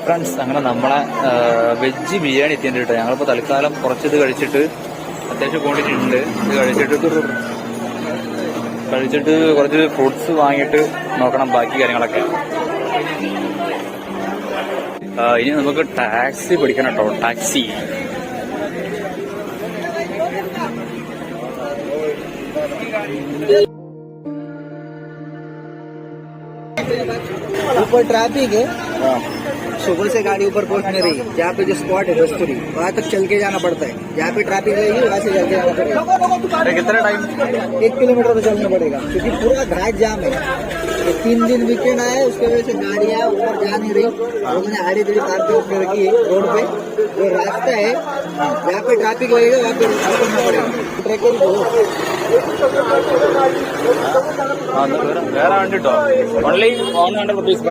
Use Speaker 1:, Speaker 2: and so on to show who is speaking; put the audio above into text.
Speaker 1: Friends, അങ്ങനെ നമ്മളെ veg biryani എത്തിയിട്ടുണ്ട് കേട്ടോ. ഞങ്ങളിപ്പോൾ തൽക്കാലം കുറച്ചിത് കഴിച്ചിട്ട് അത്യാവശ്യം ക്വാണ്ടിറ്റി ഉണ്ട്. ഇത് കഴിച്ചിട്ട് കുറച്ച് ഫ്രൂട്ട്സ് വാങ്ങിയിട്ട് നോക്കണം ബാക്കി കാര്യങ്ങളൊക്കെ. ഇനി നമുക്ക് ടാക്സി പിടിക്കണം കേട്ടോ. ടാക്സി
Speaker 2: ऊपर ट्रैफिक है, सुबह से गाड़ी ऊपर पहुंच नहीं रही। जहाँ पे जो स्पॉट है दस्तूरी, वहाँ तक चल के जाना पड़ता है। जहाँ पे ट्रैफिक रहेगी वहाँ से चल के जाना पड़ेगा।
Speaker 1: कितना टाइम?
Speaker 2: 1 किलोमीटर तो चलना पड़ेगा क्योंकि पूरा घाट जाम है। 3 दिन वीकेंड आया है, उसके वजह से गाड़ियाँ ऊपर जा नहीं रही। लोगों ने आड़ी तेड़ी कार पे ऊपर रखी है रोड पे। जो रास्ता है जहाँ पे ट्रैफिक लगेगा वहाँ पे करना पड़ेगा। ट्रैकर
Speaker 1: വേറെ വേണ്ടിട്ടോ ഓൺലി 100 rupees.